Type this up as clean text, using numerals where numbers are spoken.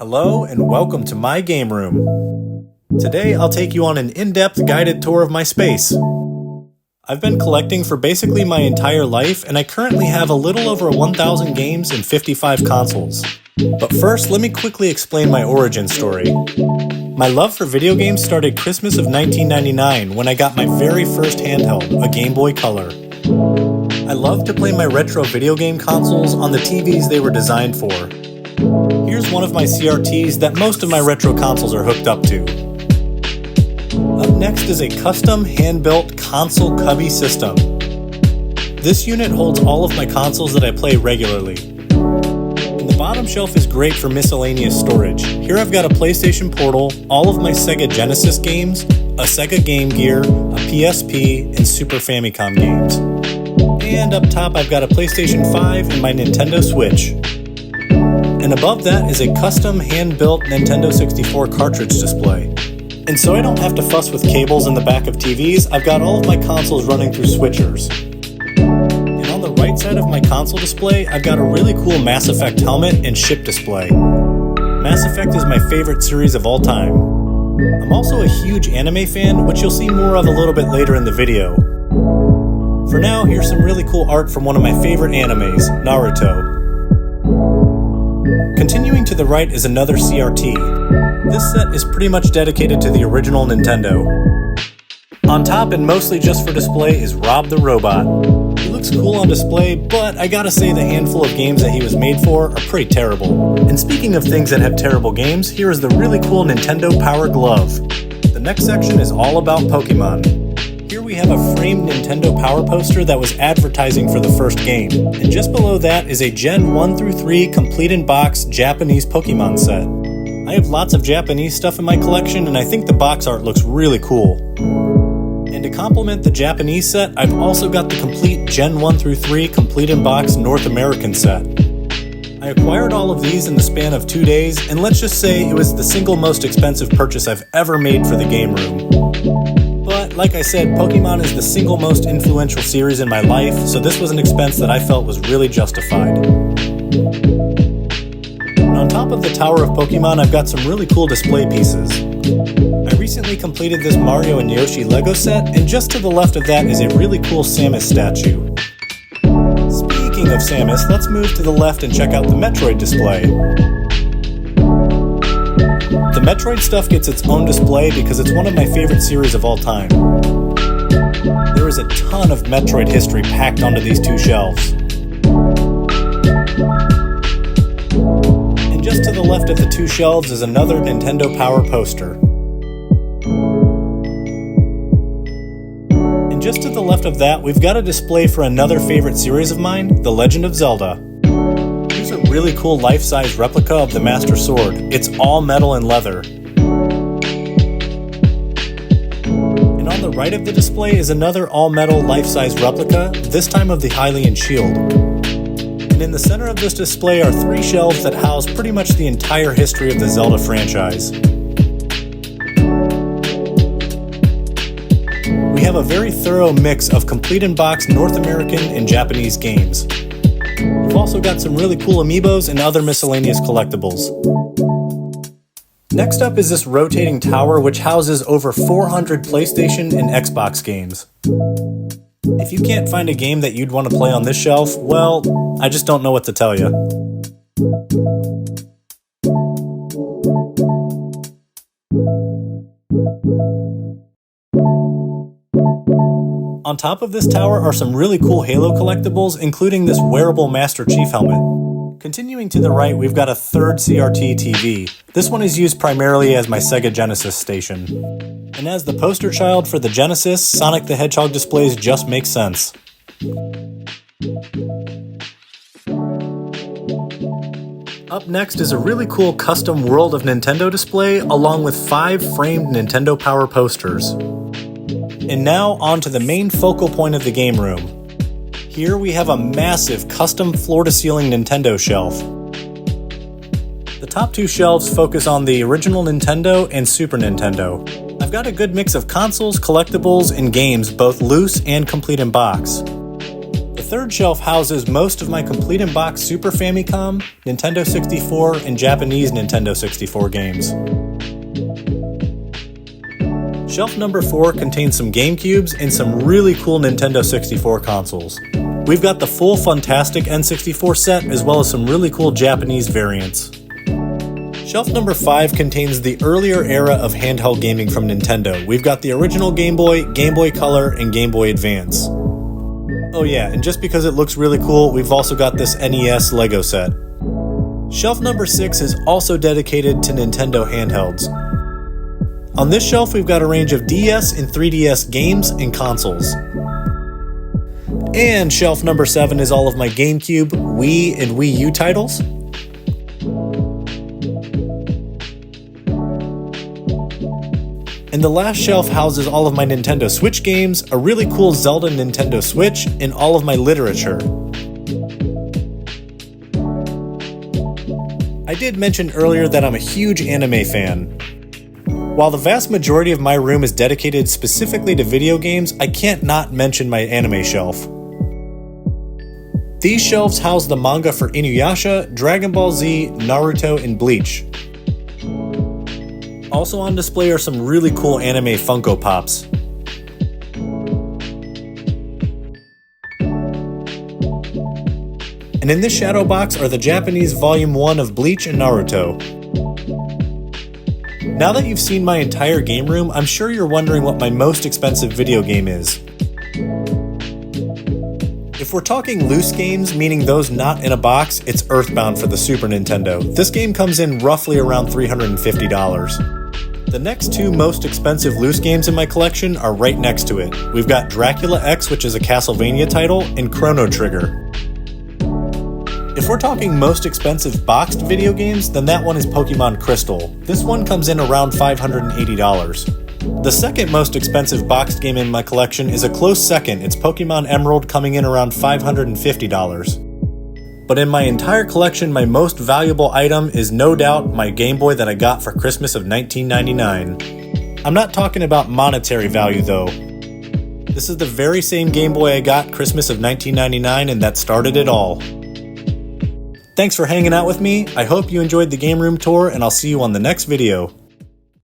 Hello and welcome to my game room. Today I'll take you on an in-depth guided tour of my space. I've been collecting for basically my entire life and I currently have a little over 1,000 games and 55 consoles. But first, let me quickly explain my origin story. My love for video games started Christmas of 1999 when I got my very first handheld, a Game Boy Color. I loved to play my retro video game consoles on the TVs they were designed for. Here's one of my CRTs that most of my retro consoles are hooked up to. Up next is a custom hand-built console cubby system. This unit holds all of my consoles that I play regularly. And the bottom shelf is great for miscellaneous storage. Here I've got a PlayStation Portal, all of my Sega Genesis games, a Sega Game Gear, a PSP, and Super Famicom games. And up top I've got a PlayStation 5 and my Nintendo Switch. And above that is a custom hand-built Nintendo 64 cartridge display. And so I don't have to fuss with cables in the back of TVs, I've got all of my consoles running through switchers. And on the right side of my console display, I've got a really cool Mass Effect helmet and ship display. Mass Effect is my favorite series of all time. I'm also a huge anime fan, which you'll see more of a little bit later in the video. For now, here's some really cool art from one of my favorite animes, Naruto. Continuing to the right is another CRT. This set is pretty much dedicated to the original Nintendo. On top and mostly just for display is Rob the Robot. He looks cool on display, but I gotta say the handful of games that he was made for are pretty terrible. And speaking of things that have terrible games, here is the really cool Nintendo Power Glove. The next section is all about Pokemon. Here we have a framed Nintendo Power poster that was advertising for the first game. And just below that is a Gen 1 through 3 complete-in-box Japanese Pokemon set. I have lots of Japanese stuff in my collection and I think the box art looks really cool. And to complement the Japanese set, I've also got the complete Gen 1 through 3 complete-in-box North American set. I acquired all of these in the span of 2 days, and let's just say it was the single most expensive purchase I've ever made for the game room. But like I said, Pokemon is the single most influential series in my life, so this was an expense that I felt was really justified. And on top of the Tower of Pokemon, I've got some really cool display pieces. I recently completed this Mario and Yoshi Lego set, and just to the left of that is a really cool Samus statue. Speaking of Samus, let's move to the left and check out the Metroid display. The Metroid stuff gets its own display because it's one of my favorite series of all time. There is a ton of Metroid history packed onto these two shelves. And just to the left of the two shelves is another Nintendo Power poster. And just to the left of that, we've got a display for another favorite series of mine, The Legend of Zelda. Here's a really cool life-size replica of the Master Sword. It's all metal and leather. And on the right of the display is another all-metal life-size replica, this time of the Hylian shield. And in the center of this display are 3 shelves that house pretty much the entire history of the Zelda franchise. We have a very thorough mix of complete-in-box North American and Japanese games. We've also got some really cool amiibos and other miscellaneous collectibles. Next up is this rotating tower which houses over 400 PlayStation and Xbox games. If you can't find a game that you'd want to play on this shelf, well, I just don't know what to tell you. On top of this tower are some really cool Halo collectibles, including this wearable Master Chief helmet. Continuing to the right, we've got a third CRT TV. This one is used primarily as my Sega Genesis station. And as the poster child for the Genesis, Sonic the Hedgehog displays just make sense. Up next is a really cool custom World of Nintendo display, along with 5 framed Nintendo Power posters. And now, on to the main focal point of the game room. Here we have a massive custom floor-to-ceiling Nintendo shelf. The top 2 shelves focus on the original Nintendo and Super Nintendo. I've got a good mix of consoles, collectibles, and games, both loose and complete in box. The third shelf houses most of my complete in box Super Famicom, Nintendo 64, and Japanese Nintendo 64 games. Shelf number 4 contains some GameCubes and some really cool Nintendo 64 consoles. We've got the full Funtastic N64 set as well as some really cool Japanese variants. Shelf number 5 contains the earlier era of handheld gaming from Nintendo. We've got the original Game Boy, Game Boy Color, and Game Boy Advance. Oh yeah, and just because it looks really cool, we've also got this NES Lego set. Shelf number 6 is also dedicated to Nintendo handhelds. On this shelf, we've got a range of DS and 3DS games and consoles. And shelf number 7 is all of my GameCube, Wii, and Wii U titles. And the last shelf houses all of my Nintendo Switch games, a really cool Zelda Nintendo Switch, and all of my literature. I did mention earlier that I'm a huge anime fan. While the vast majority of my room is dedicated specifically to video games, I can't not mention my anime shelf. These shelves house the manga for Inuyasha, Dragon Ball Z, Naruto, and Bleach. Also on display are some really cool anime Funko Pops. And in this shadow box are the Japanese Volume 1 of Bleach and Naruto. Now that you've seen my entire game room, I'm sure you're wondering what my most expensive video game is. If we're talking loose games, meaning those not in a box, it's Earthbound for the Super Nintendo. This game comes in roughly around $350. The next 2 most expensive loose games in my collection are right next to it. We've got Dracula X, which is a Castlevania title, and Chrono Trigger. If we're talking most expensive boxed video games, then that one is Pokemon Crystal. This one comes in around $580. The second most expensive boxed game in my collection is a close second. It's Pokemon Emerald, coming in around $550. But in my entire collection, my most valuable item is no doubt my Game Boy that I got for Christmas of 1999. I'm not talking about monetary value though. This is the very same Game Boy I got Christmas of 1999, and that started it all. Thanks for hanging out with me. I hope you enjoyed the game room tour, and I'll see you on the next video.